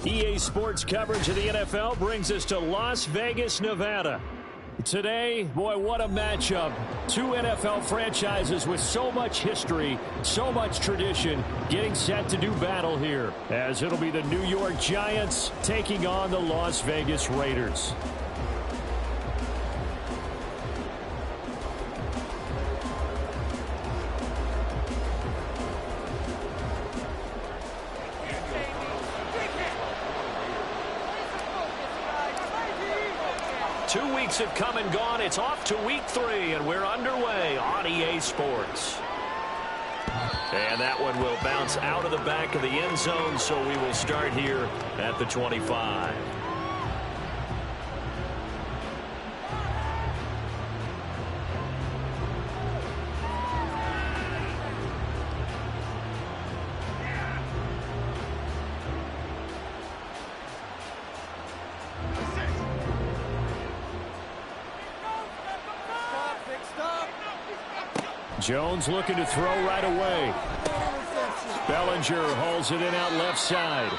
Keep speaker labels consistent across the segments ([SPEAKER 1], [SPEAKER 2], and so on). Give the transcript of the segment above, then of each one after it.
[SPEAKER 1] EA Sports coverage of the NFL brings us to Las Vegas, Nevada. Today, boy, what a matchup. Two NFL franchises with so much history, so much tradition, getting set to do battle here, as it'll be the New York Giants taking on the Las Vegas Raiders. 2 weeks have come and gone. It's off to week 3, and we're underway on EA Sports. And that one will bounce out of the back of the end zone, so we will start here at the 25. Jones looking to throw right away. Bellinger hauls it in out left side.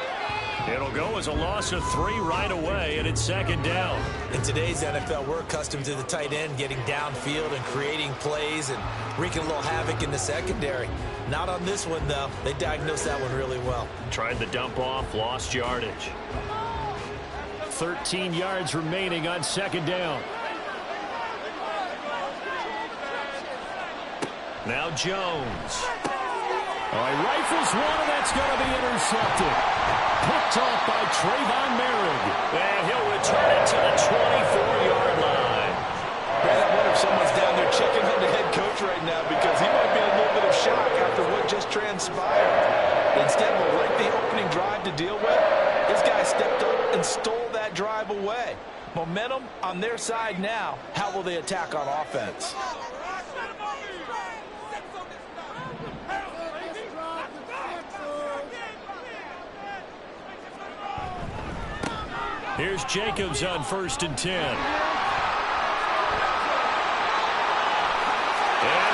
[SPEAKER 1] It'll go as a loss of 3 right away, and it's second down.
[SPEAKER 2] In today's NFL, we're accustomed to the tight end getting downfield and creating plays and wreaking a little havoc in the secondary. Not on this one, though. They diagnosed that one really well.
[SPEAKER 1] Tried the dump off, lost yardage. 13 yards remaining on second down. Now Jones. All right, rifles one, and that's going to be intercepted. Picked off by Trayvon Merrick. And he'll return it to the 24-yard line.
[SPEAKER 3] I wonder if someone's down there checking on the head coach right now, because he might be in a little bit of shock after what just transpired. Instead of a lengthy opening drive to deal with, this guy stepped up and stole that drive away. Momentum on their side now. How will they attack on offense?
[SPEAKER 1] Here's Jacobs on 1st and 10. And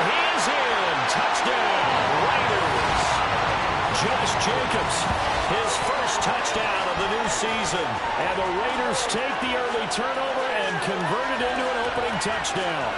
[SPEAKER 1] he is in. Touchdown, Raiders. Josh Jacobs, his first touchdown of the new season. And the Raiders take the early turnover and convert it into an opening touchdown.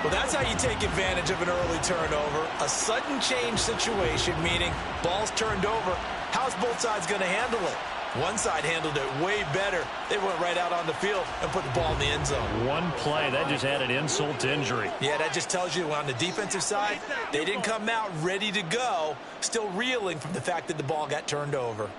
[SPEAKER 2] Well, that's how you take advantage of an early turnover. A sudden change situation, meaning ball's turned over. How's both sides going to handle it? One side handled it way better. They went right out on the field and put the ball in the end zone.
[SPEAKER 1] One play, that just added insult to injury.
[SPEAKER 2] Yeah, that just tells you on the defensive side, they didn't come out ready to go, still reeling from the fact that the ball got turned over.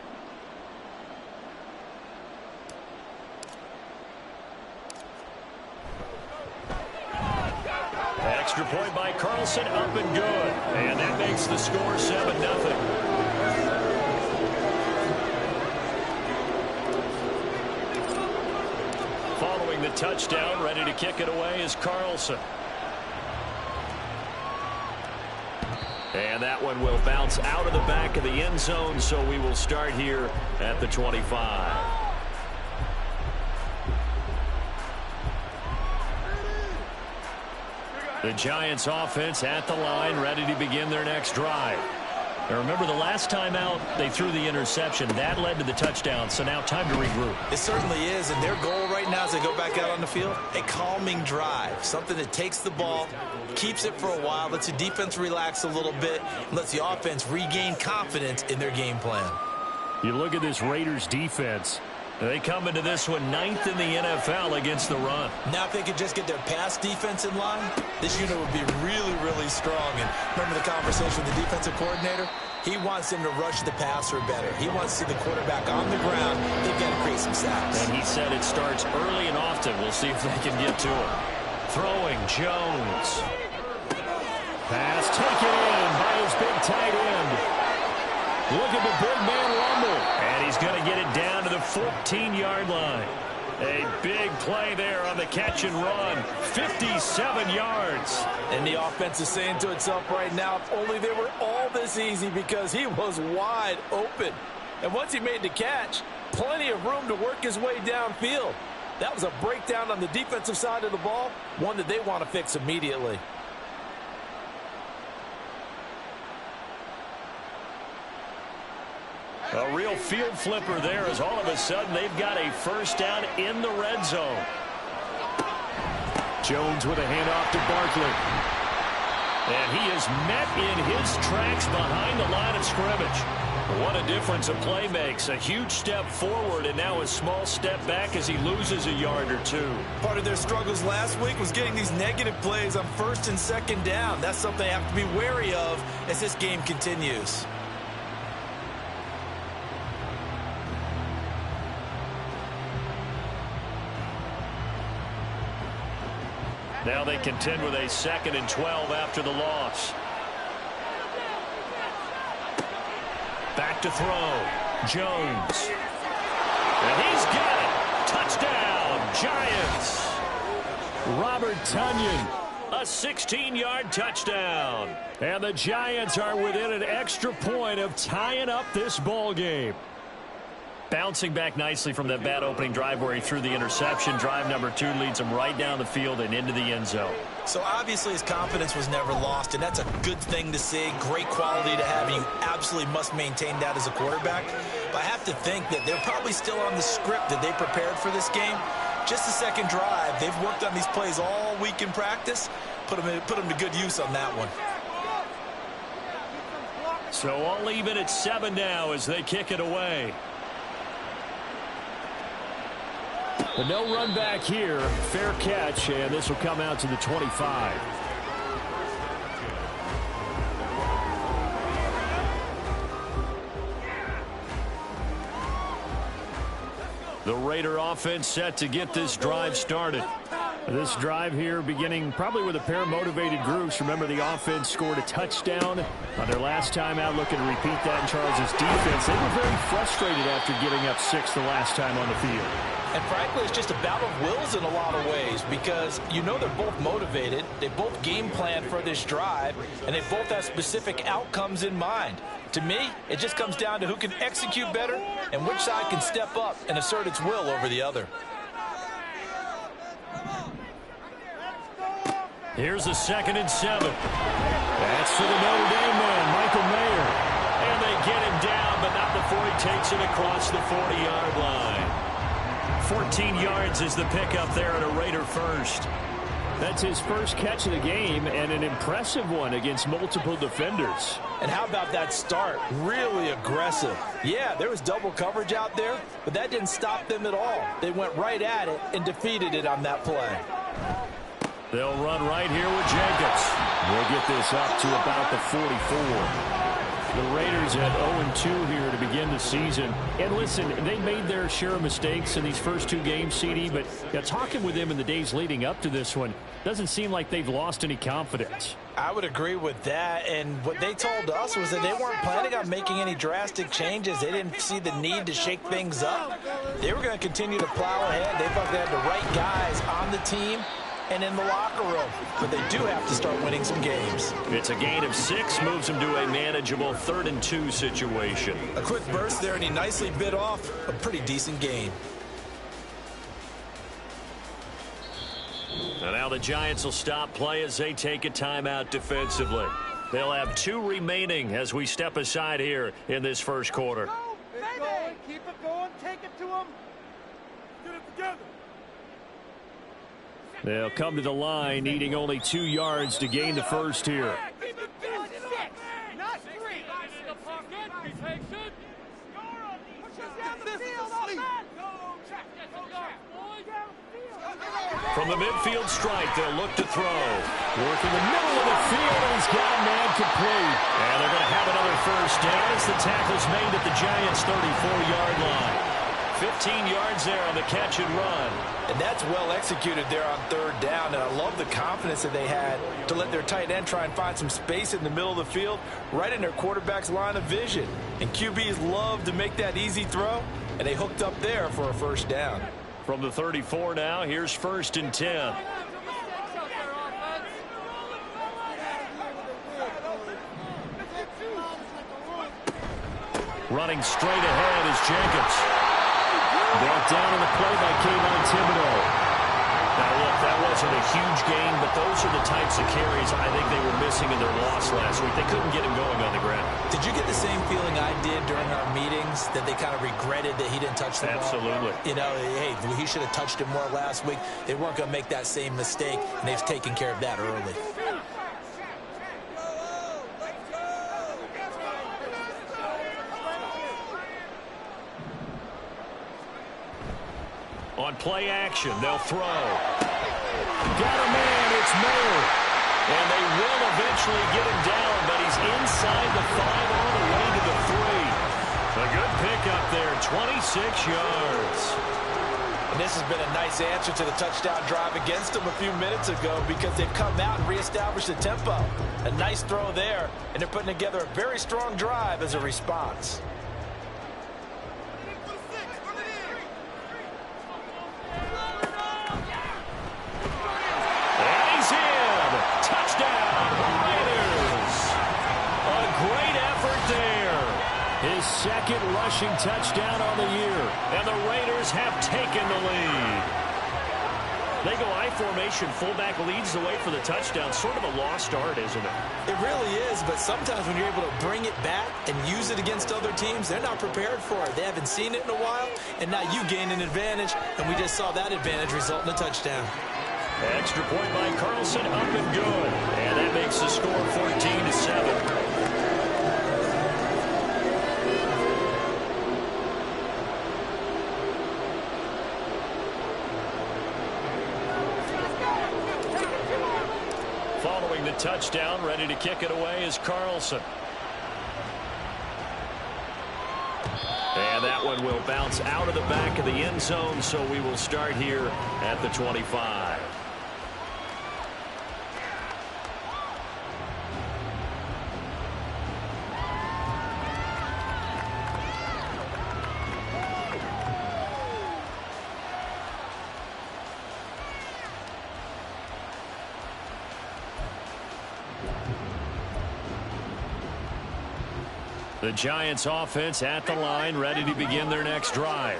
[SPEAKER 1] Extra point by Carlson, up and good. And that makes the score 7-0. Following the touchdown, ready to kick it away is Carlson. And that one will bounce out of the back of the end zone, so we will start here at the 25. The Giants offense at the line, ready to begin their next drive. Now remember, the last time out, they threw the interception. That led to the touchdown, so now time to regroup.
[SPEAKER 2] It certainly is, and their goal right now as they go back out on the field, a calming drive, something that takes the ball, keeps it for a while, lets the defense relax a little bit, lets the offense regain confidence in their game plan.
[SPEAKER 1] You look at this Raiders defense. They come into this one 9th in the NFL against the run.
[SPEAKER 2] Now if they could just get their pass defense in line, this unit would be really, really strong. And remember the conversation with the defensive coordinator? He wants them to rush the passer better. He wants to see the quarterback on the ground. They've got to create some sacks.
[SPEAKER 1] And he said it starts early and often. We'll see if they can get to him. Throwing, Jones. Pass taken in by his big tight end. Look at the big man rumble. And he's going to get it down to the 14-yard line. A big play there on the catch and run. 57 yards.
[SPEAKER 2] And the offense is saying to itself right now, if only they were all this easy, because he was wide open. And once he made the catch, plenty of room to work his way downfield. That was a breakdown on the defensive side of the ball, one that they want to fix immediately.
[SPEAKER 1] A real field flipper there, as all of a sudden they've got a first down in the red zone. Jones with a handoff to Barkley. And he is met in his tracks behind the line of scrimmage. What a difference a play makes. A huge step forward and now a small step back as he loses a yard or two.
[SPEAKER 2] Part of their struggles last week was getting these negative plays on 1st and 2nd down. That's something they have to be wary of as this game continues.
[SPEAKER 1] Now they contend with a 2nd and 12 after the loss. Back to throw. Jones. And he's got it. Touchdown, Giants. Robert Tonyan. A 16-yard touchdown. And the Giants are within an extra point of tying up this ball game. Bouncing back nicely from that bad opening drive where he threw the interception. Drive number 2 leads him right down the field and into the end zone.
[SPEAKER 2] So obviously his confidence was never lost, and that's a good thing to see. Great quality to have, and you absolutely must maintain that as a quarterback. But I have to think that they're probably still on the script that they prepared for this game. Just the second drive. They've worked on these plays all week in practice. Put them to good use on that one.
[SPEAKER 1] So all even at 7 now as they kick it away. But no run back here. Fair catch, and this will come out to the 25. The Raider offense set to get this drive started. This drive here beginning probably with a pair of motivated groups. Remember, the offense scored a touchdown on their last time out, looking to repeat that in Charles' defense. They were very frustrated after giving up 6 the last time on the field.
[SPEAKER 2] And frankly, it's just a battle of wills in a lot of ways, because you know they're both motivated, they both game plan for this drive, and they both have specific outcomes in mind. To me, it just comes down to who can execute better and which side can step up and assert its will over the other.
[SPEAKER 1] Here's a 2nd and 7. That's for the Notre Dame man, Michael Mayer. And they get him down, but not before he takes it across the 40-yard line. 14 yards is the pickup there at a Raider first. That's his first catch of the game, and an impressive one against multiple defenders.
[SPEAKER 2] And how about that start? Really aggressive. Yeah, there was double coverage out there, but that didn't stop them at all. They went right at it and defeated it on that play.
[SPEAKER 1] They'll run right here with Jacobs. We'll get this up to about the 44. The Raiders at 0-2 here to begin the season. And listen, they made their share of mistakes in these first 2 games, CD, but talking with them in the days leading up to this one, doesn't seem like they've lost any confidence.
[SPEAKER 2] I would agree with that, and what they told us was that they weren't planning on making any drastic changes. They didn't see the need to shake things up. They were going to continue to plow ahead. They thought they had the right guys on the team and in the locker room, but they do have to start winning some games.
[SPEAKER 1] It's a gain of 6, moves them to a manageable 3rd and 2 situation.
[SPEAKER 2] A quick burst there, and he nicely bit off a pretty decent gain.
[SPEAKER 1] And now the Giants will stop play as they take a timeout defensively. They'll have 2 remaining as we step aside here in this first quarter.
[SPEAKER 4] Keep it going, keep it going, take it to them. Get it together.
[SPEAKER 1] They'll come to the line, needing only 2 yards to gain the first here.
[SPEAKER 4] Not 3. Be patient. Push us down the field, offense.
[SPEAKER 1] From the midfield stripe, they'll look to throw. Working the middle of the field, and he's got a man complete. And they're going to have another first down as the tackle's made at the Giants' 34-yard line. 15 yards there on the catch and run.
[SPEAKER 2] And that's well executed there on third down. And I love the confidence that they had to let their tight end try and find some space in the middle of the field, right in their quarterback's line of vision. And QBs love to make that easy throw, and they hooked up there for a first down.
[SPEAKER 1] From the 34 now, here's 1st and 10. Running straight ahead is Jenkins. Brought down on the play by Kayvon Thibodeaux. Now, look, that wasn't a huge gain, but those are the types of carries I think they were missing in their loss last week. They couldn't get him going on the ground.
[SPEAKER 2] Did you get the same feeling I did during our meetings, that they kind of regretted that he didn't touch the ball?
[SPEAKER 1] Absolutely.
[SPEAKER 2] You know, hey, he should have touched it more last week. They weren't going to make that same mistake, and they've taken care of that early.
[SPEAKER 1] On play action, they'll throw. Got a man, it's Mayer. And they will eventually get him down, but he's inside the 5 all the way to the 3. A good pickup there, 26 yards.
[SPEAKER 2] And this has been a nice answer to the touchdown drive against them a few minutes ago, because they've come out and reestablished the tempo. A nice throw there, and they're putting together a very strong drive as a response.
[SPEAKER 1] His second rushing touchdown on the year, and the Raiders have taken the lead. They go I formation, fullback leads the way for the touchdown. Sort of a lost art, isn't it?
[SPEAKER 2] It really is, but sometimes when you're able to bring it back and use it against other teams, they're not prepared for it. They haven't seen it in a while, and now you gain an advantage, and we just saw that advantage result in a touchdown.
[SPEAKER 1] Extra point by Carlson, up and good. And that makes the score 14-7. Following the touchdown, ready to kick it away is Carlson. And that one will bounce out of the back of the end zone, so we will start here at the 25. The Giants offense at the line, ready to begin their next drive.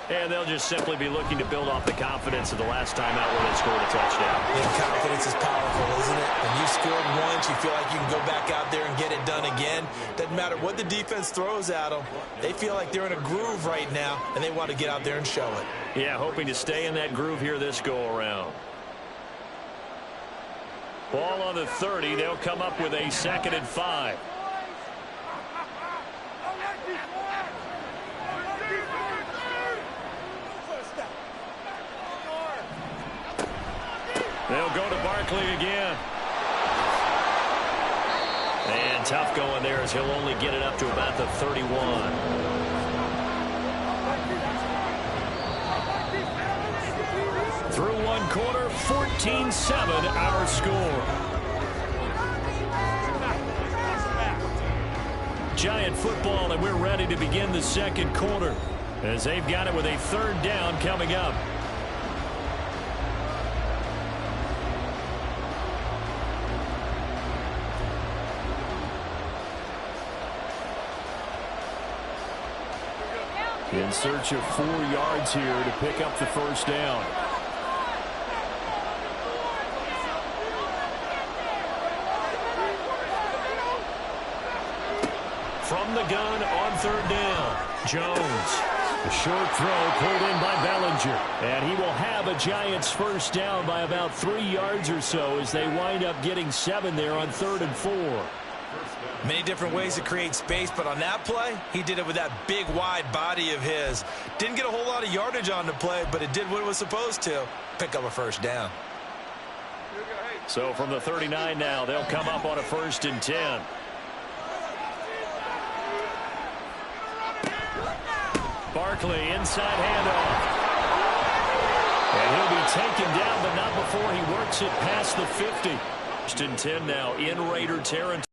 [SPEAKER 1] And they'll just simply be looking to build off the confidence of the last time out where they scored a touchdown.
[SPEAKER 2] And confidence is powerful, isn't it? When you scored once, you feel like you can go back out there and get it done again. Doesn't matter what the defense throws at them. They feel like they're in a groove right now, and they want to get out there and show it.
[SPEAKER 1] Yeah, hoping to stay in that groove here this go-around. Ball on the 30. They'll come up with a 2nd and 5. They'll go to Barkley again. And tough going there as he'll only get it up to about the 31. Through one quarter, 14-7 our score. Giant football, and we're ready to begin the second quarter as they've got it with a 3rd down coming up. In search of 4 yards here to pick up the 1st down. From the gun on 3rd down, Jones. A short throw pulled in by Bellinger. And he will have a Giants 1st down by about 3 yards or so as they wind up getting 7 there on 3rd and 4.
[SPEAKER 2] Many different ways to create space, but on that play, he did it with that big, wide body of his. Didn't get a whole lot of yardage on the play, but it did what it was supposed to. Pick up a first down.
[SPEAKER 1] So from the 39 now, they'll come up on a 1st and 10. Barkley, inside handoff. And he'll be taken down, but not before he works it past the 50. 1st and 10 now in Raider territory.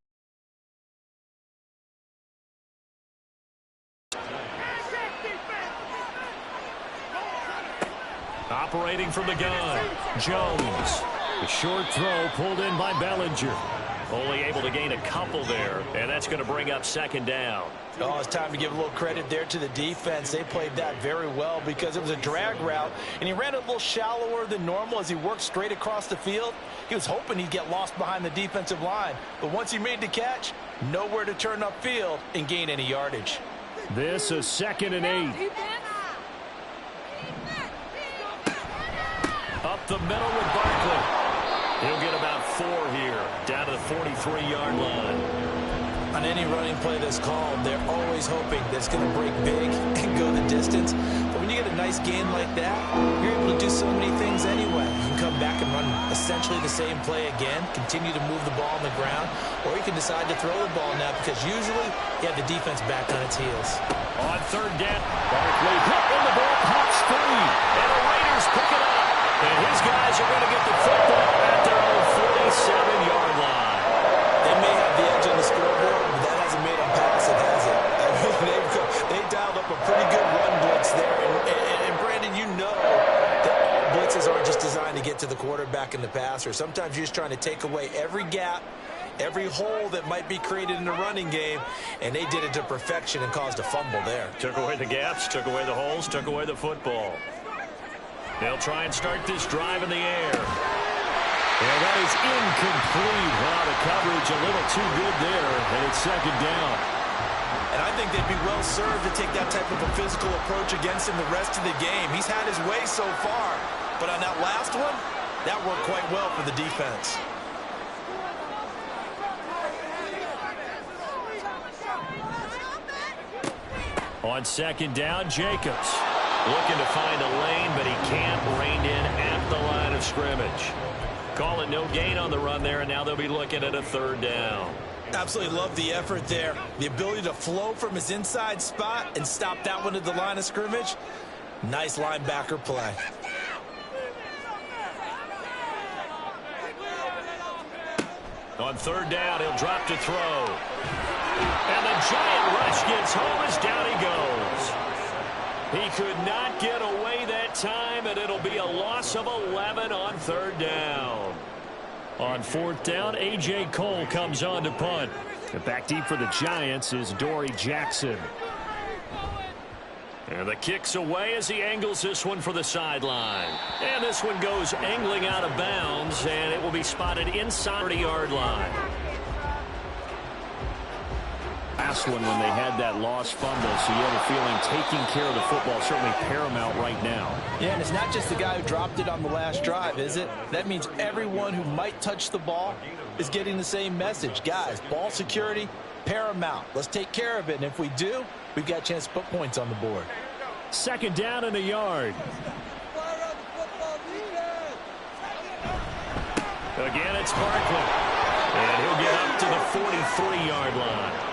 [SPEAKER 1] Operating from the gun, Jones. The short throw pulled in by Bellinger. Only able to gain a couple there, and that's going to bring up 2nd down.
[SPEAKER 2] Oh, it's time to give a little credit there to the defense. They played that very well because it was a drag route, and he ran a little shallower than normal as he worked straight across the field. He was hoping he'd get lost behind the defensive line, but once he made the catch, nowhere to turn upfield and gain any yardage.
[SPEAKER 1] This is 2nd and 8. Up the middle with Barkley. He'll get about 4 here, down to the 43-yard line.
[SPEAKER 2] On any running play that's called, they're always hoping that it's going to break big and go the distance. But when you get a nice gain like that, you're able to do so many things anyway. You can come back and run essentially the same play again, continue to move the ball on the ground, or you can decide to throw the ball now because usually you have the defense back on its heels.
[SPEAKER 1] On 3rd down, Barkley hit in the ball, pops free, and the Raiders pick it up. And his guys are going to get the football at their own 47-yard line.
[SPEAKER 2] They may have the edge on the scoreboard, but that hasn't made them pass it, has it? I mean, they dialed up a pretty good run blitz there. And Brandon, you know that all blitzes aren't just designed to get to the quarterback and the passer. Sometimes you're just trying to take away every gap, every hole that might be created in the running game, and they did it to perfection and caused a fumble there.
[SPEAKER 1] Took away the gaps, took away the holes, took away the football. They'll try and start this drive in the air. And that is incomplete. Wow, the coverage a little too good there, and it's 2nd down.
[SPEAKER 2] And I think they'd be well served to take that type of a physical approach against him the rest of the game. He's had his way so far, but on that last one, that worked quite well for the defense.
[SPEAKER 1] On 2nd down, Jacobs. Looking to find a lane, but he can't. Reined in at the line of scrimmage. Call it no gain on the run there, and now they'll be looking at a 3rd down.
[SPEAKER 2] Absolutely love the effort there. The ability to flow from his inside spot and stop that one at the line of scrimmage. Nice linebacker play.
[SPEAKER 1] On 3rd down, he'll drop to throw. And the giant rush gets home as down he goes. He could not get away that time, and it'll be a loss of 11 on 3rd down. On 4th down, A.J. Cole comes on to punt. And back deep for the Giants is Dory Jackson. And the kick's away as he angles this one for the sideline. And this one goes angling out of bounds, and it will be spotted inside the 30-yard line. Last one when they had that lost fumble, so you have a feeling taking care of the football certainly paramount right now.
[SPEAKER 2] Yeah, and it's not just the guy who dropped it on the last drive, is it? That means everyone who might touch the ball is getting the same message. Guys, ball security, paramount. Let's take care of it, and if we do, we've got a chance to put points on the board.
[SPEAKER 1] 2nd down and a yard. Again, it's Barkley. And he'll get up to the 43-yard line.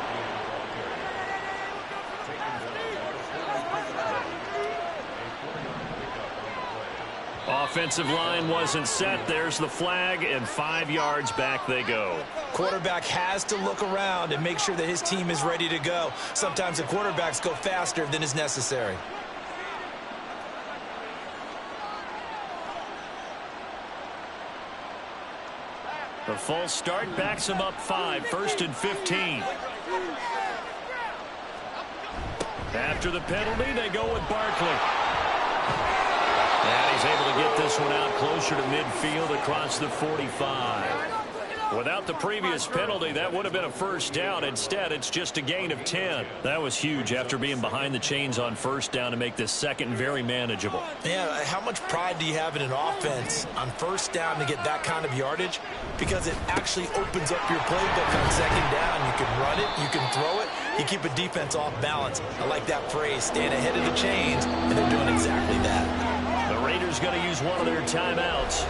[SPEAKER 1] Offensive line wasn't set. There's the flag, and 5 yards back they go.
[SPEAKER 2] Quarterback has to look around and make sure that his team is ready to go. Sometimes the quarterbacks go faster than is necessary.
[SPEAKER 1] The false start backs him up 5, 1st and 15. After the penalty, they go with Barkley. And he's able to get this one out closer to midfield across the 45. Without the previous penalty, that would have been a first down. Instead, it's just a gain of 10. That was huge after being behind the chains on first down to make this second very manageable.
[SPEAKER 2] Yeah, how much pride do you have in an offense on first down to get that kind of yardage? Because it actually opens up your playbook on second down. You can run it, you can throw it, you keep a defense off balance. I like that phrase, staying ahead of the chains, and they're doing exactly that.
[SPEAKER 1] The Raiders going to use one of their timeouts.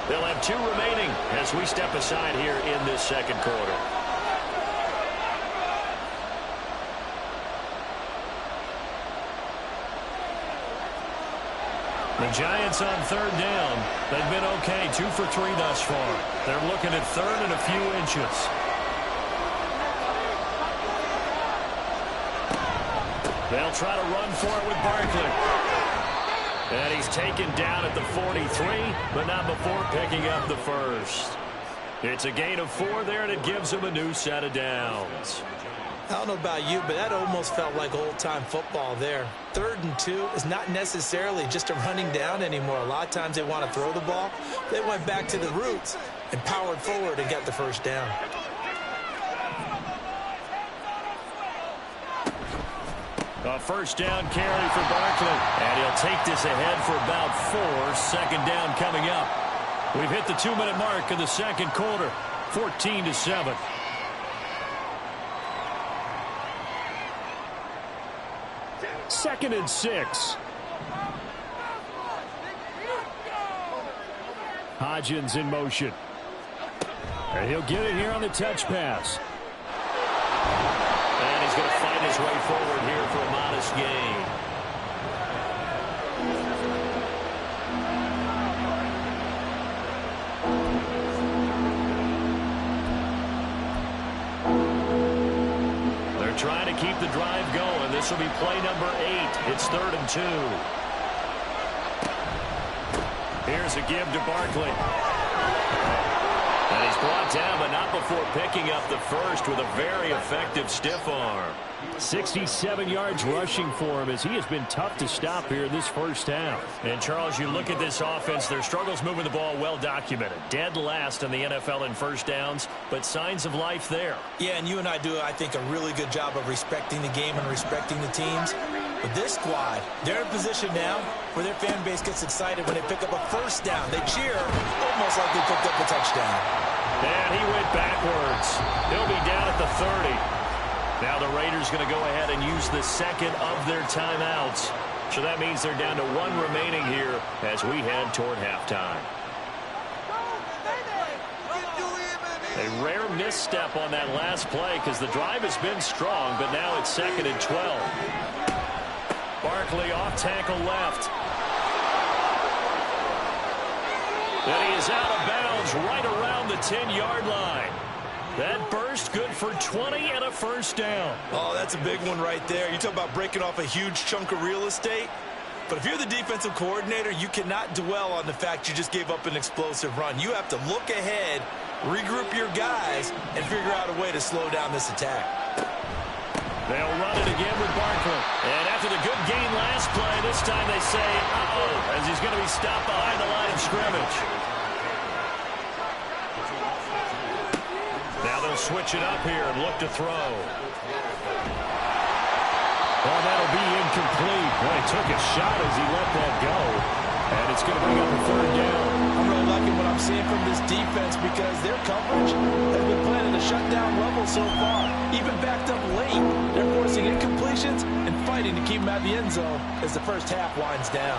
[SPEAKER 1] They'll have 2 remaining as we step aside here in this second quarter. The Giants on third down. They've been okay, 2 for 3 thus far. They're looking at third and a few inches. They'll try to run for it with Barkley. And he's taken down at the 43, but not before picking up the first. It's a gain of 4 there, and it gives him a new set of downs.
[SPEAKER 2] I don't know about you, but that almost felt like old-time football there. 3rd and 2 is not necessarily just a running down anymore. A lot of times they want to throw the ball. They went back to the roots and powered forward and got the first down.
[SPEAKER 1] A first down carry for Barkley. And he'll take this ahead for about 4. Second down coming up. We've hit the 2-minute mark in the second quarter. 14-7. Second and 6. Hodgins in motion. And he'll get it here on the touch pass. And he's going to fight his way forward here for a modest gain. They're trying to keep the drive going. This will be play number 8. It's 3rd and 2. Here's a give to Barkley. And he's brought down, but not before picking up the first with a very effective stiff arm. 67 yards rushing for him as he has been tough to stop here this first half. And, Charles, you look at this offense, their struggles moving the ball well documented. Dead last in the NFL in first downs, but signs of life there.
[SPEAKER 2] Yeah, and you and I do, I think, a really good job of respecting the game and respecting the teams. But this squad, they're in a position now where their fan base gets excited when they pick up a first down. They cheer almost like they picked up a touchdown.
[SPEAKER 1] And he went backwards. He'll be down at the 30. Now the Raiders going to go ahead and use the second of their timeouts. So that means they're down to 1 remaining here as we head toward halftime. A rare misstep on that last play because the drive has been strong, but now it's 2nd and 12. Barkley off tackle left. And he is out of bounds right around the 10-yard line. That burst good for 20 and a first down.
[SPEAKER 2] Oh, that's a big one right there. You talk about breaking off a huge chunk of real estate. But if you're the defensive coordinator, you cannot dwell on the fact you just gave up an explosive run. You have to look ahead, regroup your guys, and figure out a way to slow down this attack.
[SPEAKER 1] They'll run it again with Barkley. And after the good gain last play, this time they say, uh-oh, as he's going to be stopped behind the line of scrimmage. Now they'll switch it up here and look to throw. Well, that'll be incomplete. Boy, he took a shot as he let that go. And it's going to bring up a 3rd down.
[SPEAKER 2] I'm really liking what I'm seeing from this defense because their coverage has been playing at a shutdown level so far. Even backed up late, they're forcing incompletions and fighting to keep them out of the end zone as the first half winds down.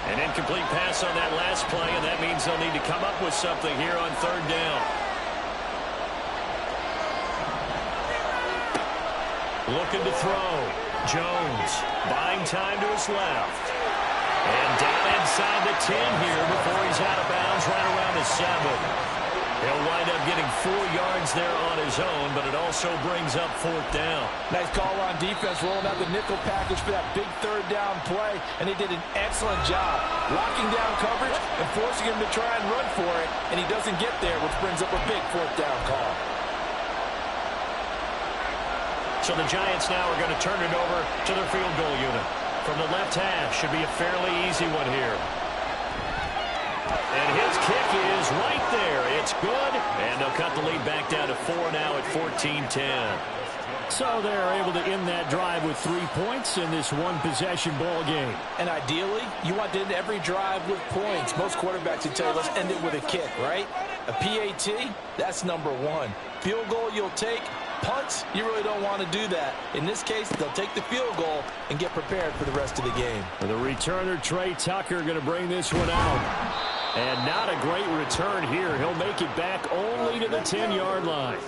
[SPEAKER 1] An incomplete pass on that last play, and that means they'll need to come up with something here on 3rd down. Looking to throw. Jones buying time to his left. And down inside the 10 here before he's out of bounds right around the 7. He'll wind up getting 4 yards there on his own, but it also brings up 4th down.
[SPEAKER 2] Nice call on defense, rolling out the nickel package for that big 3rd down play, and he did an excellent job locking down coverage and forcing him to try and run for it, and he doesn't get there, which brings up a big 4th down call.
[SPEAKER 1] So the Giants now are going to turn it over to their field goal unit. From the left half, should be a fairly easy one here. And his kick is right there. It's good. And they'll cut the lead back down to 4 now at 14-10. So they're able to end that drive with 3 points in this one-possession ball game.
[SPEAKER 2] And ideally, you want to end every drive with points. Most quarterbacks would tell you, let's end it with a kick, right? A PAT, that's number 1. Field goal you'll take. Punts, you really don't want to do that. In this case, they'll take the field goal and get prepared for the rest of the game.
[SPEAKER 1] The returner, Trey Tucker, going to bring this one out. And not a great return here. He'll make it back only to the 10-yard line.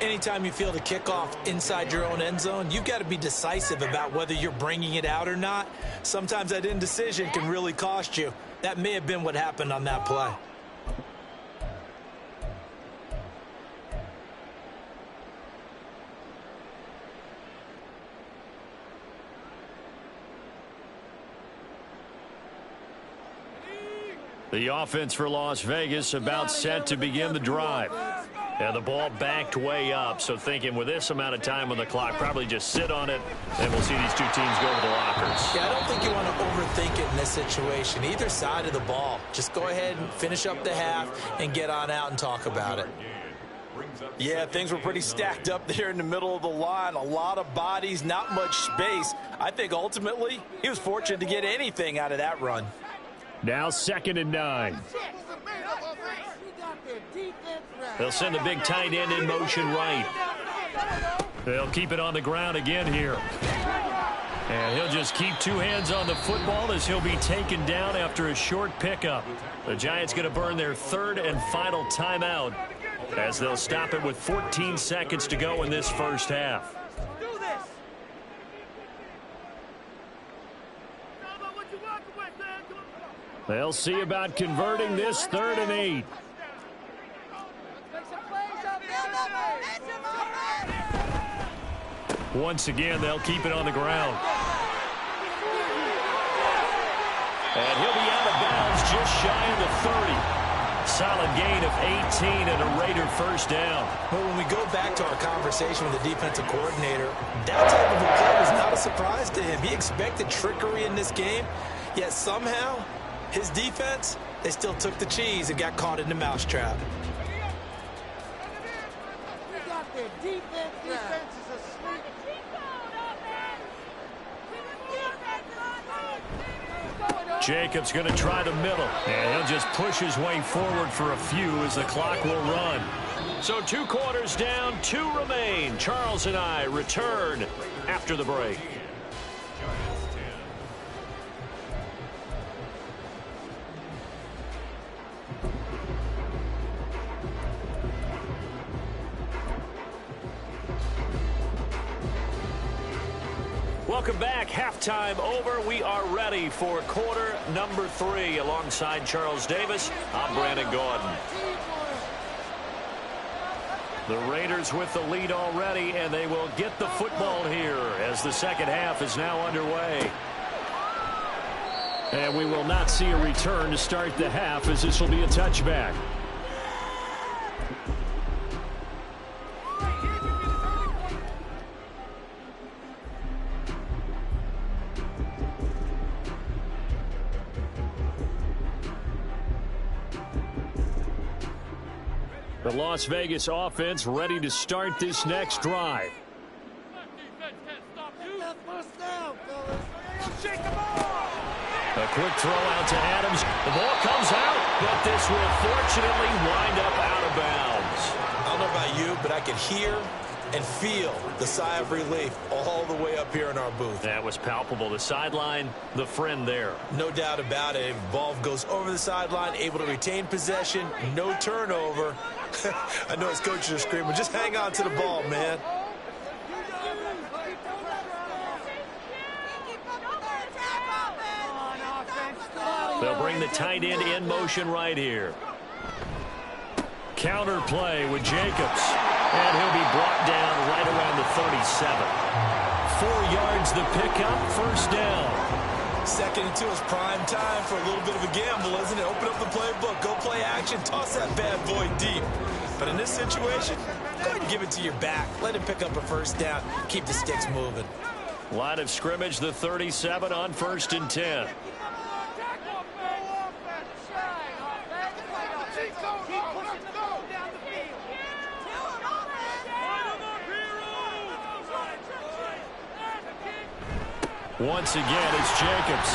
[SPEAKER 2] Anytime you feel the kickoff inside your own end zone, you've got to be decisive about whether you're bringing it out or not. Sometimes that indecision can really cost you. That may have been what happened on that play.
[SPEAKER 1] The offense for Las Vegas about set to begin the drive. And the ball backed way up, so thinking with this amount of time on the clock, probably just sit on it, and we'll see these two teams go to the lockers.
[SPEAKER 2] Yeah, I don't think you want to overthink it in this situation. Either side of the ball. Just go ahead and finish up the half and get on out and talk about it.
[SPEAKER 3] Yeah, things were pretty stacked up there in the middle of the line. A lot of bodies, not much space. I think ultimately he was fortunate to get anything out of that run.
[SPEAKER 1] Now 2nd and 9. They'll send the big tight end in motion right. They'll keep it on the ground again here. And he'll just keep 2 hands on the football as he'll be taken down after a short pickup. The Giants going to burn their 3rd and final timeout as they'll stop it with 14 seconds to go in this first half. They'll see about converting this 3rd and 8. Once again, they'll keep it on the ground. And he'll be out of bounds just shy of the 30. Solid gain of 18 and a Raider first down.
[SPEAKER 2] Well, when we go back to our conversation with the defensive coordinator, that type of a play was not a surprise to him. He expected trickery in this game, yet somehow his defense, they still took the cheese and got caught in the mousetrap.
[SPEAKER 4] We got their defense. Defense is asleep.
[SPEAKER 1] Jacobs going to try the middle, and he'll just push his way forward for a few as the clock will run. So 2 quarters down, 2 remain. Charles and I return after the break. Welcome back. Halftime over. We are ready for quarter number 3. Alongside Charles Davis, I'm Brandon Gordon. The Raiders with the lead already, and they will get the football here as the second half is now underway. And we will not see a return to start the half, as this will be a touchback. The Las Vegas offense ready to start this next drive. A quick throw out to Adams. The ball comes out, but this will fortunately wind up out of bounds.
[SPEAKER 2] I don't know about you, but I can hear and feel the sigh of relief all the way up here in our booth.
[SPEAKER 1] That was palpable. The sideline, the friend there.
[SPEAKER 2] No doubt about it. Ball goes over the sideline, able to retain possession, no turnover. I know his coaches are screaming, just hang on to the ball, man.
[SPEAKER 1] They'll bring the tight end in motion right here. Counter play with Jacobs. And he'll be brought down right around the 37. 4 yards the pickup, first down.
[SPEAKER 2] Second and 2 is prime time for a little bit of a gamble, isn't it? Open up the playbook, go play action, toss that bad boy deep. But in this situation, go ahead and give it to your back. Let him pick up a first down. Keep the sticks moving.
[SPEAKER 1] Line of scrimmage, the 37 on 1st and 10. Once again, it's Jacobs.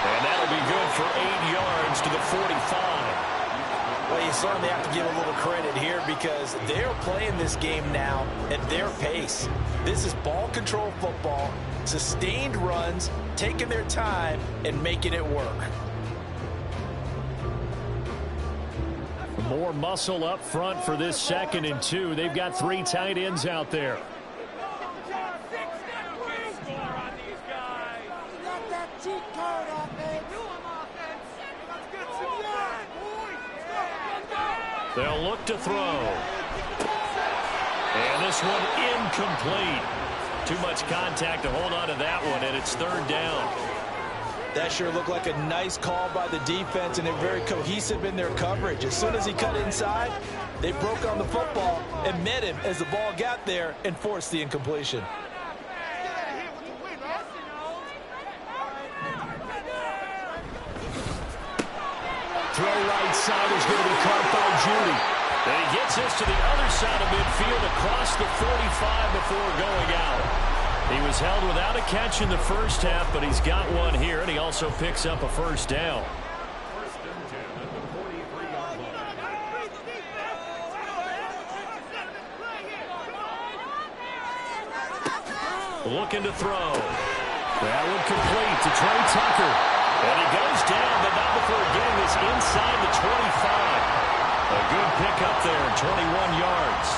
[SPEAKER 1] And that'll be good for 8 yards to the 45.
[SPEAKER 2] Well, you certainly have to give a little credit here because they're playing this game now at their pace. This is ball control football, sustained runs, taking their time, and making it work.
[SPEAKER 1] More muscle up front for this 2nd and 2. They've got 3 tight ends out there. They'll look to throw. And this one incomplete. Too much contact to hold on to that one, and it's 3rd down.
[SPEAKER 2] That sure looked like a nice call by the defense, and they're very cohesive in their coverage. As soon as he cut inside, they broke on the football and met him as the ball got there and forced the incompletion.
[SPEAKER 1] Throw right side is going to be caught by Judy. And he gets this to the other side of midfield across the 45 before going out. He was held without a catch in the first half, but he's got one here, and he also picks up a 1st down. Looking to throw. That one complete to Trey Tucker. And he goes down, but not before getting this inside the 25. A good pick up there, 21 yards.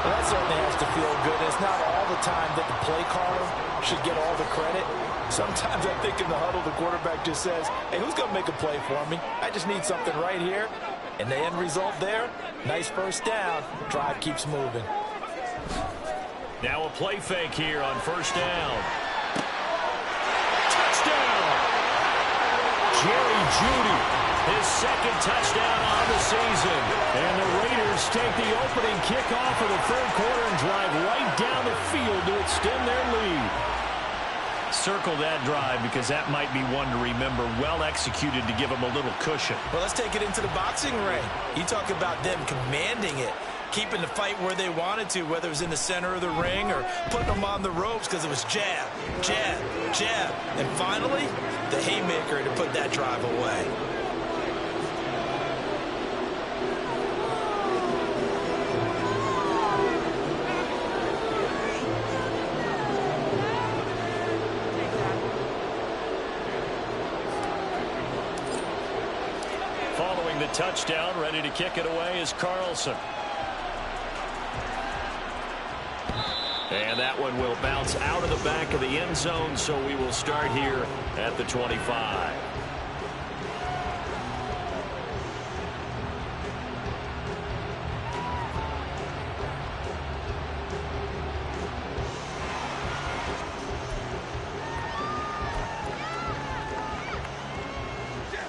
[SPEAKER 2] Well, that certainly has to feel good. It's not all the time that the play caller should get all the credit. Sometimes I think in the huddle, the quarterback just says, hey, who's going to make a play for me? I just need something right here. And the end result there, nice 1st down. Drive keeps moving.
[SPEAKER 1] Now a play fake here on 1st down. Touchdown! Jerry Jeudy, his 2nd touchdown on the season. And the Raiders take the opening kickoff of the 3rd quarter and drive right down the field to extend their lead. Circle that drive because that might be one to remember. Well executed to give them a little cushion.
[SPEAKER 2] Well, let's take it into the boxing ring. You talk about them commanding it, keeping the fight where they wanted to, whether it was in the center of the ring or putting them on the ropes because it was jab, jab, jab. And finally, the haymaker to put that drive away.
[SPEAKER 1] Following the touchdown, ready to kick it away is Carlson. And that one will bounce out of the back of the end zone, so we will start here at the 25.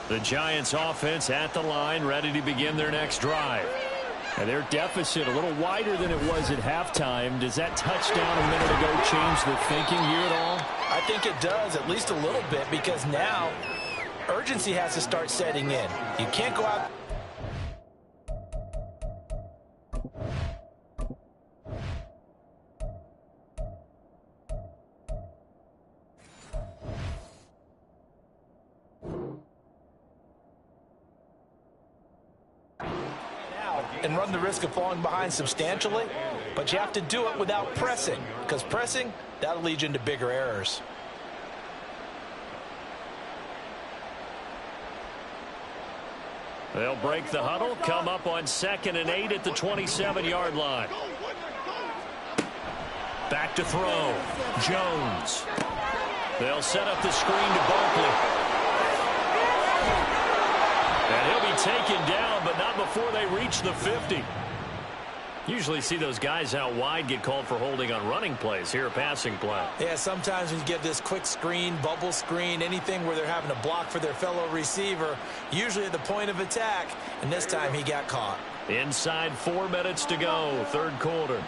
[SPEAKER 1] The Giants offense at the line, ready to begin their next drive. And their deficit a little wider than it was at halftime. Does that touchdown a minute ago change the thinking here at all?
[SPEAKER 2] I think it does, at least a little bit, because now urgency has to start setting in. You can't go out. And run the risk of falling behind substantially, but you have to do it without pressing, because pressing, that'll lead you into bigger errors.
[SPEAKER 1] They'll break the huddle, come up on 2nd and 8 at the 27-yard line. Back to throw. Jones. They'll set up the screen to Barkley. And he'll be taken down, but not before they reach the 50. Usually see those guys out wide get called for holding on running plays. Here a passing play.
[SPEAKER 2] Yeah, sometimes when you get this quick screen, bubble screen, anything where they're having to block for their fellow receiver, usually at the point of attack, and this time he got caught.
[SPEAKER 1] Inside 4 minutes to go, 3rd quarter.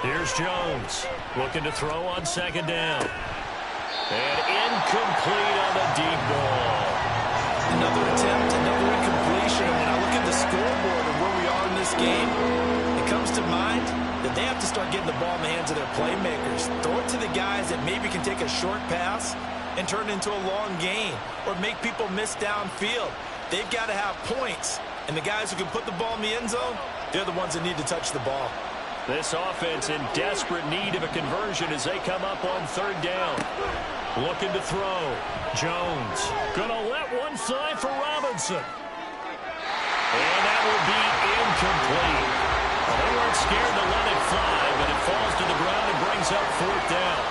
[SPEAKER 1] Here's Jones, looking to throw on 2nd down. And incomplete on the deep ball.
[SPEAKER 2] Another attempt, another incompletion. And when I look at the scoreboard and where we are in this game, it comes to mind that they have to start getting the ball in the hands of their playmakers. Throw it to the guys that maybe can take a short pass and turn it into a long gain or make people miss downfield. They've got to have points, and the guys who can put the ball in the end zone, they're the ones that need to touch the ball.
[SPEAKER 1] This offense in desperate need of a conversion as they come up on third down. Looking to throw. Jones gonna let one fly for Robinson. And that will be incomplete. Well, they weren't scared to let it fly, but it falls to the ground and brings up fourth down.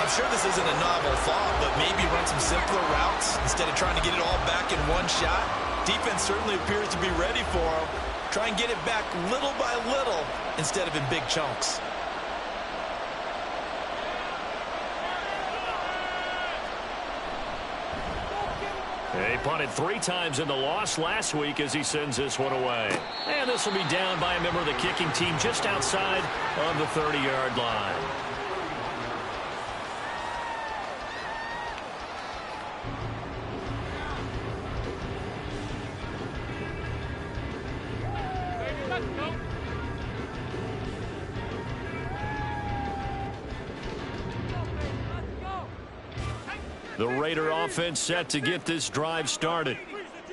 [SPEAKER 2] I'm sure this isn't a novel thought, but maybe run some simpler routes instead of trying to get it all back in one shot. Defense certainly appears to be ready for them. Try and get it back little by little instead of in big chunks.
[SPEAKER 1] He punted 3 times in the loss last week as he sends this one away. And this will be down by a member of the kicking team just outside of the 30-yard line. The Raider offense set to get this drive started.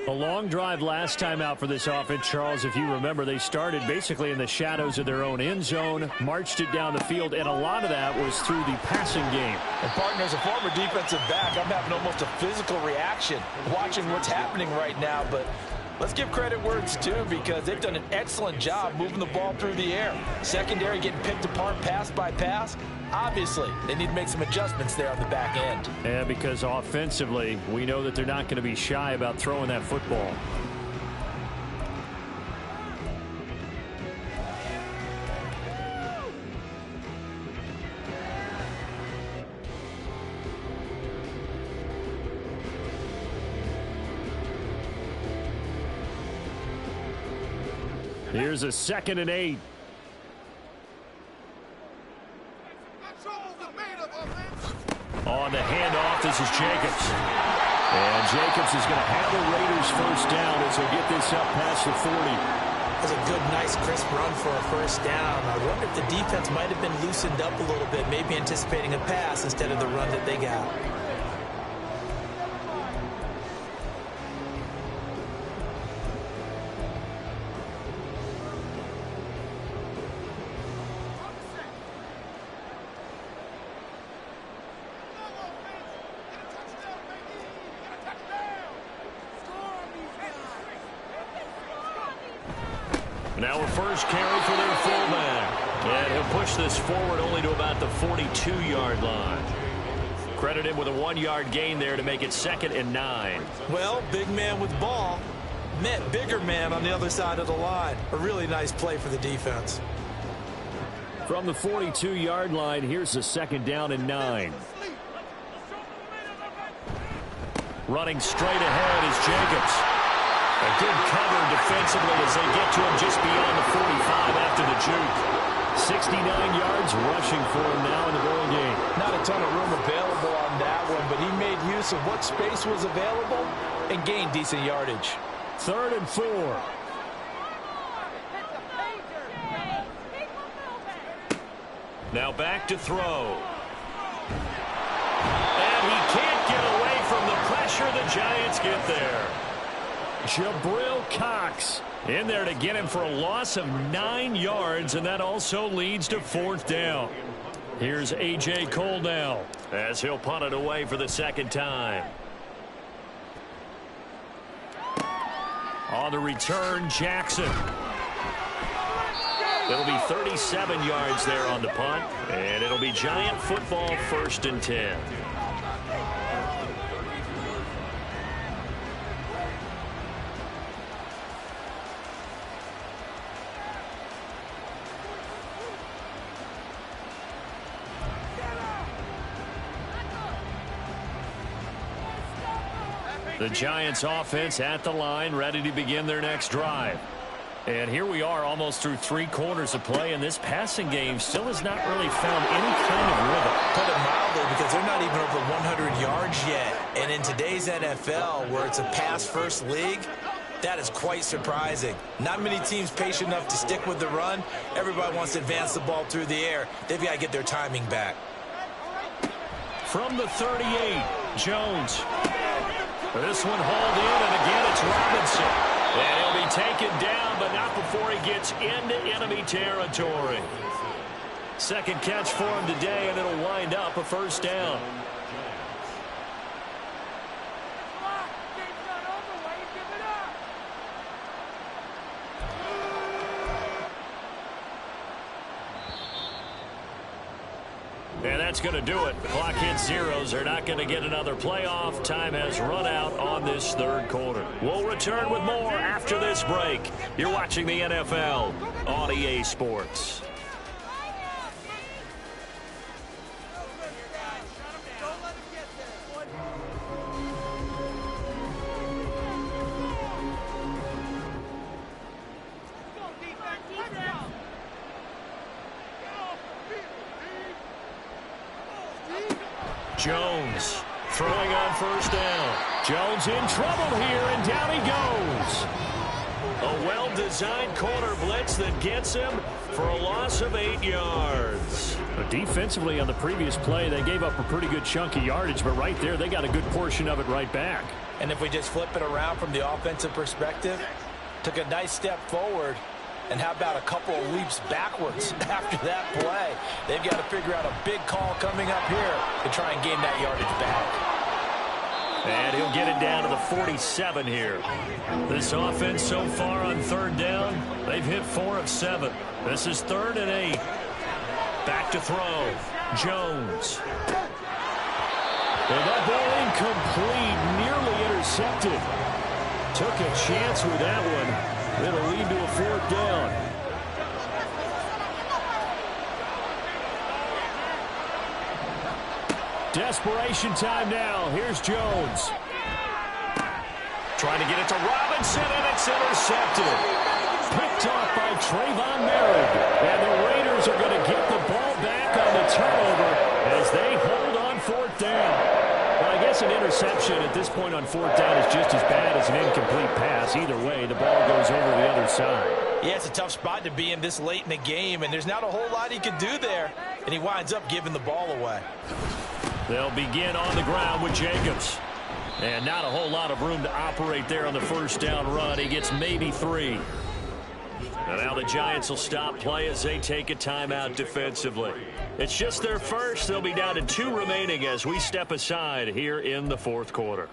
[SPEAKER 1] A long drive last time out for this offense, Charles. If you remember, they started basically in the shadows of their own end zone, marched it down the field, and a lot of that was through the passing game.
[SPEAKER 3] And partner, as a former defensive back, I'm having almost a physical reaction watching what's happening right now. But let's give credit where it's due because they've done an excellent job moving the ball through the air. Secondary getting picked apart pass by pass. Obviously, they need to make some adjustments there on the back end.
[SPEAKER 1] Yeah, because offensively, we know that they're not going to be shy about throwing that football. Here's a 2nd and 8. On the handoff, this is Jacobs. And Jacobs is going to have the Raiders first down as they get this up past the 40.
[SPEAKER 2] That's a good, nice, crisp run for a first down. I wonder if the defense might have been loosened up a little bit, maybe anticipating a pass instead of the run that they got.
[SPEAKER 1] Now a first carry for their fullback. And he'll push this forward only to about the 42-yard line. Credit him with a 1-yard gain there to make it 2nd and 9.
[SPEAKER 2] Well, big man with ball met bigger man on the other side of the line. A really nice play for the defense.
[SPEAKER 1] From the 42-yard line, here's the 2nd down and 9. Running straight ahead is Jacobs. A good cover defensively as they get to him just beyond the 45 after the juke. 69 yards rushing for him now in the ball game.
[SPEAKER 3] Not a ton of room available on that one, but he made use of what space was available and gained decent yardage.
[SPEAKER 1] 3rd and 4. Now back to throw. And he can't get away from the pressure. The Giants get there. Jabril Cox in there to get him for a loss of 9 yards, and that also leads to 4th down. Here's A.J. Cole now as he'll punt it away for the 2nd time. On the return, Jackson. It'll be 37 yards there on the punt, and it'll be Giant football 1st and 10. The Giants offense at the line, ready to begin their next drive. And here we are almost through 3 quarters of play, and this passing game still has not really found any kind of rhythm.
[SPEAKER 2] Put it mildly, because they're not even over 100 yards yet. And in today's NFL, where it's a pass-first league, That is quite surprising. Not many teams patient enough to stick with the run. Everybody wants to advance the ball through the air. They've got to get their timing back.
[SPEAKER 1] From the 38, Jones. This one hauled in, and again it's Robinson. And he'll be taken down, but not before he gets into enemy territory. Second catch for him today, and it'll wind up a first down. And that's going to do it. The clock hits zeros. They're not going to get another playoff. Time has run out on this third quarter. We'll return with more after this break. You're watching the NFL on EA Sports. Jones throwing on first down. Jones in trouble here, and down he goes. A well-designed corner blitz that gets him for a loss of 8 yards. Defensively on the previous play, they gave up a pretty good chunk of yardage, but right there, they got a good portion of it right back.
[SPEAKER 2] And if we just flip it around from the offensive perspective, took a nice step forward, and how about a couple of leaps backwards after that play? They've got to figure out a big call coming up here to try and gain that yardage back.
[SPEAKER 1] And he'll get it down to the 47 here. This offense so far on third down, they've hit 4 of 7. This is 3rd and 8. Back to throw. Jones. And that ball incomplete, nearly intercepted. Took a chance with that one. It'll lead to a 4th down. Desperation time now. Here's Jones. Trying to get it to Robinson, and it's intercepted. Picked off by Trayvon Merrick. And the Raiders are going to get the ball back on the turnover as they hold on 4th down. Well, I guess an interception at this point on 4th down is just as bad as an incomplete pass. Either way, the ball goes over the other side.
[SPEAKER 2] Yeah, it's a tough spot to be in this late in the game, and there's not a whole lot he can do there. And he winds up giving the ball away.
[SPEAKER 1] They'll begin on the ground with Jacobs. And not a whole lot of room to operate there on the first down run. He gets maybe 3. And now the Giants will stop play as they take a timeout defensively. It's just their first. They'll be down to 2 remaining as we step aside here in the 4th quarter.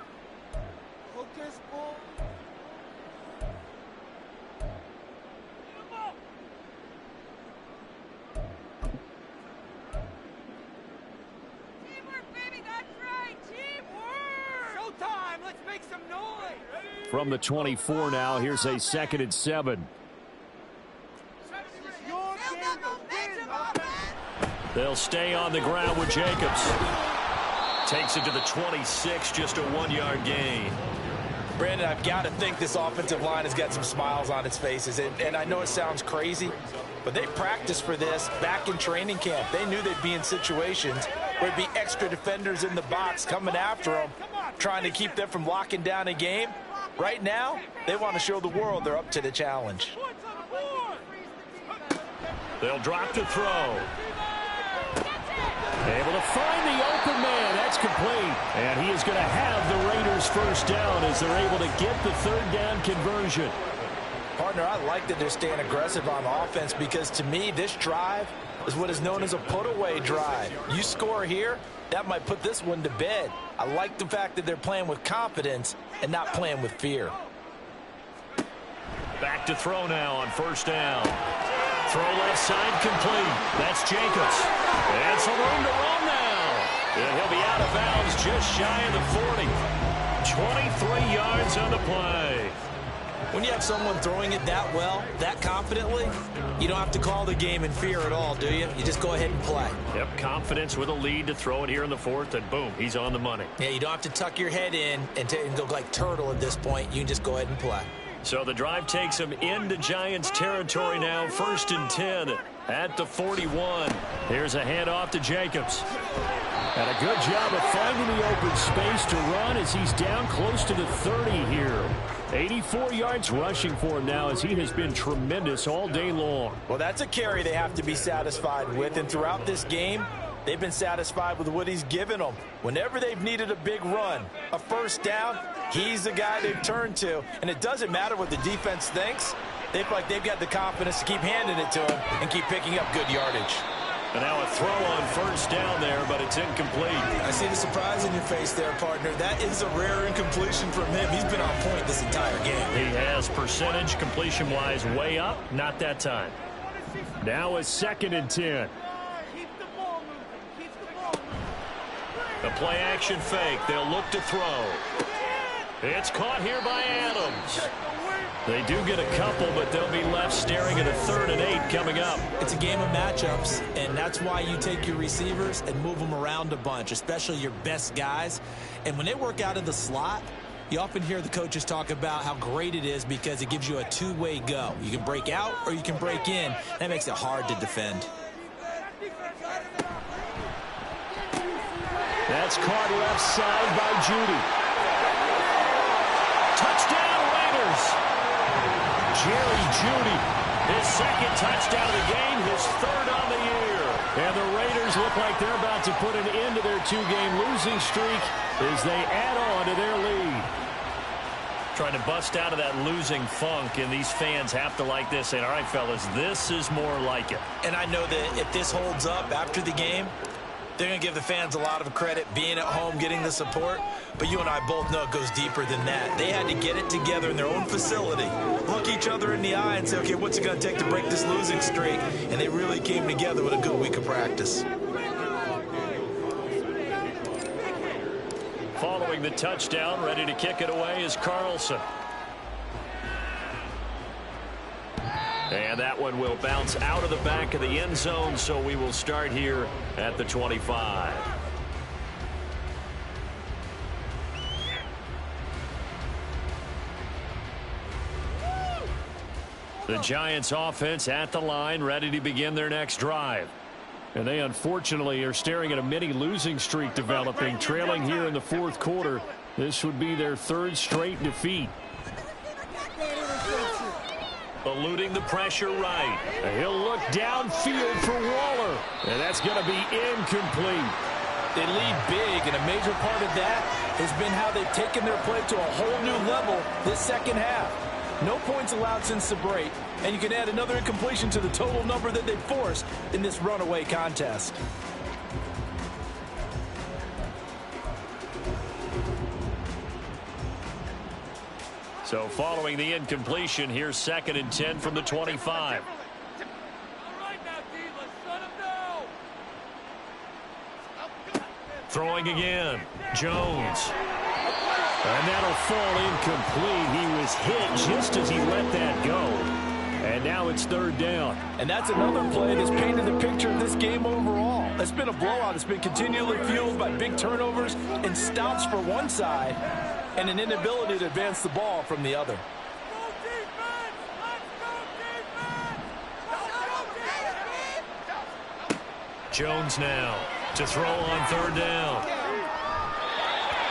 [SPEAKER 1] From the 24 now, here's a 2nd and 7. They'll stay on the ground with Jacobs. Takes it to the 26, just a 1-yard gain.
[SPEAKER 2] Brandon, I've got to think this offensive line has got some smiles on its faces. And I know it sounds crazy, but they practiced for this back in training camp. They knew they'd be in situations where there'd be extra defenders in the box coming after them, trying to keep them from locking down a game. Right now, they want to show the world they're up to the challenge.
[SPEAKER 1] They'll drop to throw. Able to find the open man. That's complete. And he is going to have the Raiders first down as they're able to get the 3rd down conversion.
[SPEAKER 2] Partner, I like that they're staying aggressive on offense because to me, this drive is what is known as a put-away drive. You score here, that might put this one to bed. I like the fact that they're playing with confidence and not playing with fear.
[SPEAKER 1] Back to throw now on first down. Throw left side complete. That's Jacobs. And some room to run now. And he'll be out of bounds just shy of the 40. 23 yards on the play.
[SPEAKER 2] When you have someone throwing it that well, that confidently, you don't have to call the game in fear at all, do you? You just go ahead and play.
[SPEAKER 1] Yep, confidence with a lead to throw it here in the 4th, and boom, he's on the money.
[SPEAKER 2] Yeah, you don't have to tuck your head in and go like turtle at this point. You can just go ahead and play.
[SPEAKER 1] So the drive takes him into Giants territory now. 1st and 10 at the 41. Here's a handoff to Jacobs. And a good job of finding the open space to run as he's down close to the 30 here. 84 yards rushing for him now, as he has been tremendous all day long.
[SPEAKER 2] Well, that's a carry they have to be satisfied with, and throughout this game, they've been satisfied with what he's given them. Whenever they've needed a big run, a first down, he's the guy they've turned to. And it doesn't matter what the defense thinks. They feel like they've got the confidence to keep handing it to him and keep picking up good yardage.
[SPEAKER 1] And now a throw on first down there, but it's incomplete.
[SPEAKER 2] I see the surprise in your face there, partner. That is a rare incompletion from him. He's been on point this entire game.
[SPEAKER 1] He has percentage completion-wise way up, not that time. Now a 2nd and 10. The play-action fake. They'll look to throw. It's caught here by Adams. They do get a couple, but they'll be left staring at a 3rd and 8 coming up.
[SPEAKER 2] It's a game of matchups, and that's why you take your receivers and move them around a bunch, especially your best guys. And when they work out of the slot, you often hear the coaches talk about how great it is because it gives you a two-way go. You can break out or you can break in. That makes it hard to defend.
[SPEAKER 1] That's caught left side by Judy. Touchdown, Raiders. Jerry Judy, his 2nd touchdown of the game, his 3rd on the year. And the Raiders look like they're about to put an end to their 2-game losing streak as they add on to their lead. Trying to bust out of that losing funk, and these fans have to like this. And all right, fellas, this is more like it.
[SPEAKER 2] And I know that if this holds up after the game, they're going to give the fans a lot of credit, being at home, getting the support. But you and I both know it goes deeper than that. They had to get it together in their own facility, look each other in the eye and say, okay, what's it going to take to break this losing streak? And they really came together with a good week of practice.
[SPEAKER 1] Following the touchdown, ready to kick it away is Carlson. And that one will bounce out of the back of the end zone, so we will start here at the 25. The Giants offense at the line, ready to begin their next drive. And they unfortunately are staring at a mini losing streak developing, trailing here in the 4th quarter. This would be their 3rd straight defeat. Eluding the pressure right. He'll look downfield for Waller. And that's going to be incomplete.
[SPEAKER 2] They lead big, and a major part of that has been how they've taken their play to a whole new level this second half. No points allowed since the break, and you can add another incompletion to the total number that they forced in this runaway contest.
[SPEAKER 1] So following the incompletion, here's 2nd and 10 from the 25. Throwing again. Jones. And that'll fall incomplete. He was hit just as he let that go. And now it's 3rd down.
[SPEAKER 2] And that's another play that's painted the picture of this game overall. It's been a blowout. It's been continually fueled by big turnovers and stops for one side and an inability to advance the ball from the other.
[SPEAKER 1] Jones now to throw on 3rd down.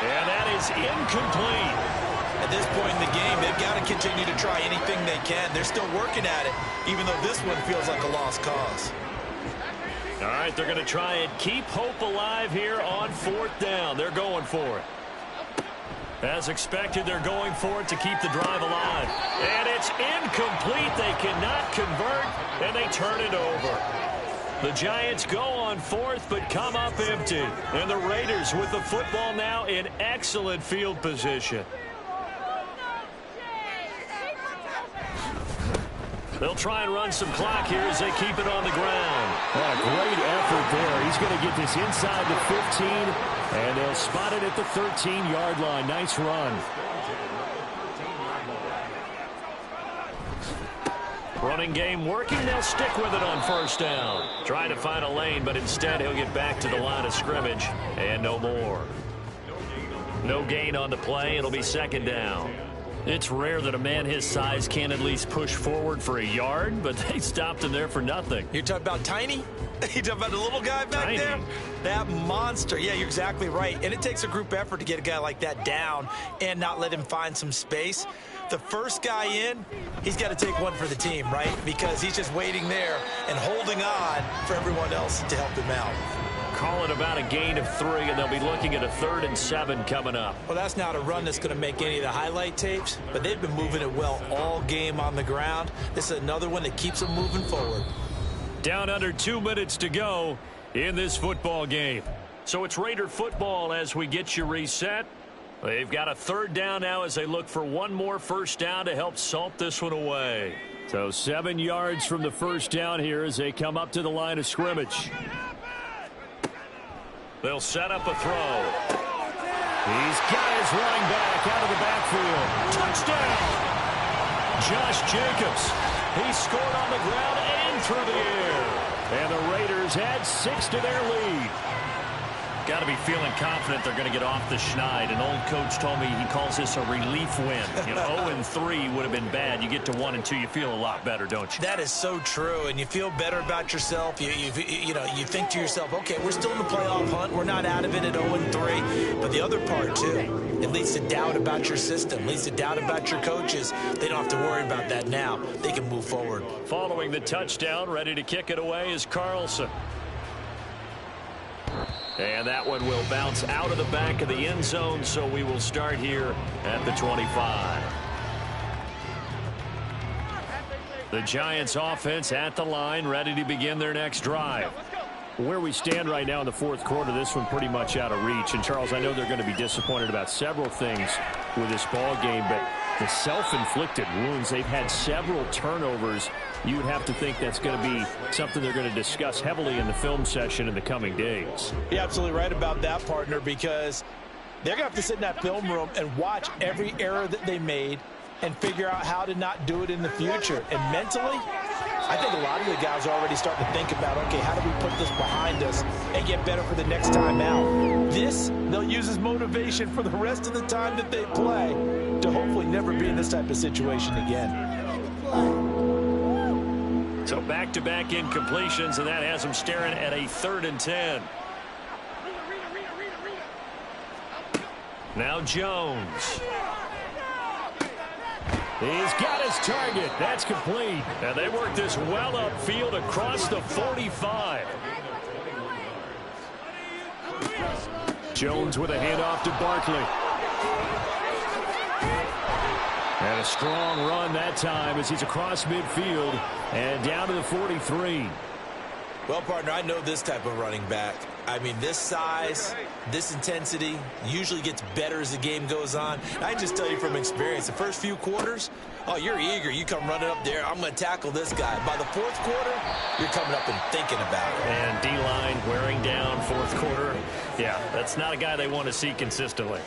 [SPEAKER 1] And that is incomplete.
[SPEAKER 2] At this point in the game, they've got to continue to try anything they can. They're still working at it, even though this one feels like a lost cause.
[SPEAKER 1] All right, they're going to try and keep hope alive here on 4th down. They're going for it. As expected, they're going for it to keep the drive alive. And it's incomplete. They cannot convert, and they turn it over. The Giants go on 4th, but come up empty. And the Raiders with the football now in excellent field position. They'll try and run some clock here as they keep it on the ground.
[SPEAKER 5] A great effort there. He's going to get this inside the 15, and they'll spot it at the 13-yard line. Nice run.
[SPEAKER 1] Running game working. They'll stick with it on 1st down. Trying to find a lane, but instead he'll get back to the line of scrimmage and no more. No gain on the play. It'll be 2nd down. It's rare that a man his size can at least push forward for a yard, but they stopped him there for nothing.
[SPEAKER 2] You're talking about Tiny? You talking about the little guy back
[SPEAKER 1] Tiny.
[SPEAKER 2] there? That monster. Yeah, you're exactly right. And it takes a group effort to get a guy like that down and not let him find some space. the first guy in, he's got to take one for the team, right? Because he's just waiting there and holding on for everyone else to help him out.
[SPEAKER 1] Call it about a gain of 3, and they'll be looking at a 3rd and 7 coming up.
[SPEAKER 2] Well, that's not a run that's going to make any of the highlight tapes, but they've been moving it well all game on the ground. This is another one that keeps them moving forward.
[SPEAKER 1] Down under 2 minutes to go in this football game. So it's Raider football as we get you reset. They've got a 3rd down now as they look for one more first down to help salt this one away. So 7 yards from the first down here as they come up to the line of scrimmage. They'll set up a throw. He's got his running back out of the backfield. Touchdown! Josh Jacobs. He scored on the ground and through the air. And the Raiders add 6 to their lead. Got to be feeling confident they're going to get off the schneid. An old coach told me he calls this a relief win. 0-3 would have been bad. You get to 1-2, you feel a lot better, don't you?
[SPEAKER 2] That is so true, and you feel better about yourself. You think to yourself, okay, we're still in the playoff hunt. We're not out of it at 0-3. But the other part, too, it leads to doubt about your system, leads to doubt about your coaches. They don't have to worry about that now. They can move forward.
[SPEAKER 1] Following the touchdown, ready to kick it away is Carlson. And that one will bounce out of the back of the end zone, so we will start here at the 25. The Giants offense at the line, ready to begin their next drive. Where we stand right now in the 4th quarter, this one pretty much out of reach. And, Charles, I know they're going to be disappointed about several things with this ball game, but the self-inflicted wounds, they've had several turnovers. You would have to think that's going to be something they're going to discuss heavily in the film session in the coming days.
[SPEAKER 3] You're absolutely right about that, partner, because they're going to have to sit in that film room and watch every error that they made and figure out how to not do it in the future. And mentally, I think a lot of the guys are already starting to think about, okay, how do we put this behind us and get better for the next time out? This, they'll use as motivation for the rest of the time that they play to hopefully never be in this type of situation again.
[SPEAKER 1] So back-to-back incompletions, and that has them staring at a 3rd and 10. Now Jones. He's got his target. That's complete. And they work this well upfield across the 45. Jones with a handoff to Barkley. And a strong run that time as he's across midfield and down to the 43.
[SPEAKER 2] Well, partner, I know this type of running back. I mean, this size, this intensity usually gets better as the game goes on. I can just tell you from experience, the first few quarters, oh, you're eager. You come running up there, I'm going to tackle this guy. By the 4th quarter, you're coming up and thinking about it.
[SPEAKER 1] And D-line wearing down 4th quarter. Yeah, that's not a guy they want to see consistently.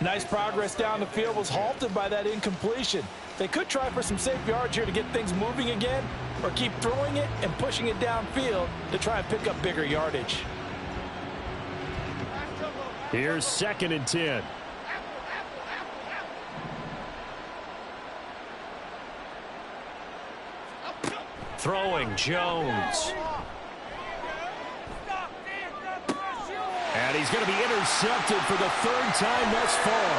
[SPEAKER 3] Nice progress down the field was halted by that incompletion. They could try for some safe yards here to get things moving again, or keep throwing it and pushing it downfield to try and pick up bigger yardage.
[SPEAKER 1] Here's 2nd and 10. Throwing Jones. And he's going to be intercepted for the 3rd time thus far.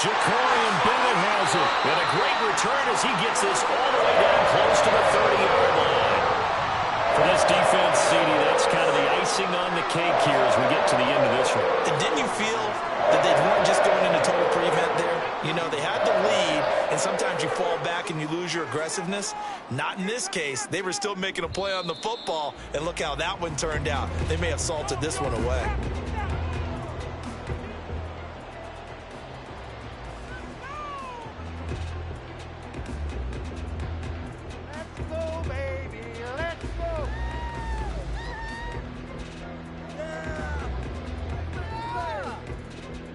[SPEAKER 1] Jacorian Bennett has it. And a great return as he gets this all the way down close to the 30-yard line. For this defense, CD, that's kind of the icing on the cake here as we get to the end of this one.
[SPEAKER 2] And didn't you feel that they weren't just going into total prevent there? You know, they had the lead, and sometimes you fall back and you lose your aggressiveness. Not in this case. They were still making a play on the football, and look how that one turned out. They may have salted this one away.
[SPEAKER 4] Let's go, baby. Let's go.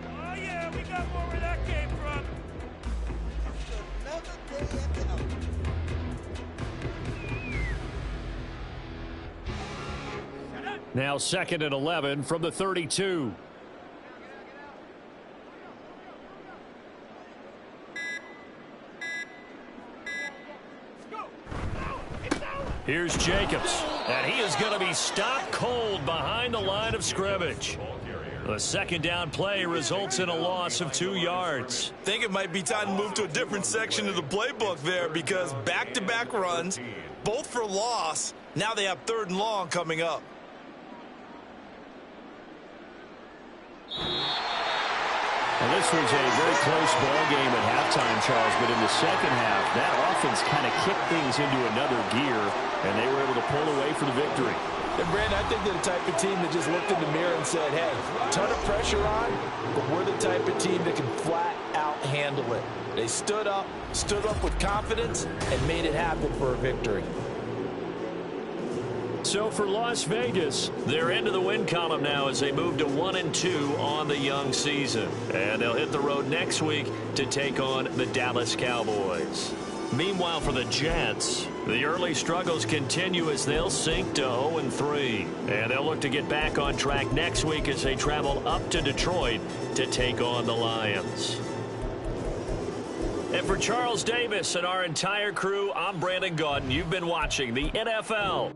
[SPEAKER 4] Oh, yeah, we got more where that came from. Another day at the house.
[SPEAKER 1] Now 2nd and 11 from the 32. Here's Jacobs, and he is going to be stopped cold behind the line of scrimmage. The second down play results in a loss of 2 yards.
[SPEAKER 2] I think it might be time to move to a different section of the playbook there because back-to-back runs, both for loss. Now they have 3rd and long coming up.
[SPEAKER 1] Well, this was a very close ball game at halftime, Charles, but in the second half, that offense kind of kicked things into another gear, and they were able to pull away for the victory.
[SPEAKER 3] And Brandon, I think they're the type of team that just looked in the mirror and said, hey, ton of pressure on, but we're the type of team that can flat out handle it. They stood up with confidence, and made it happen for a victory.
[SPEAKER 1] So for Las Vegas, they're into the win column now as they move to 1-2 on the young season. And they'll hit the road next week to take on the Dallas Cowboys. Meanwhile, for the Jets, the early struggles continue as they'll sink to 0-3. And they'll look to get back on track next week as they travel up to Detroit to take on the Lions. And for Charles Davis and our entire crew, I'm Brandon Gaudin. You've been watching the NFL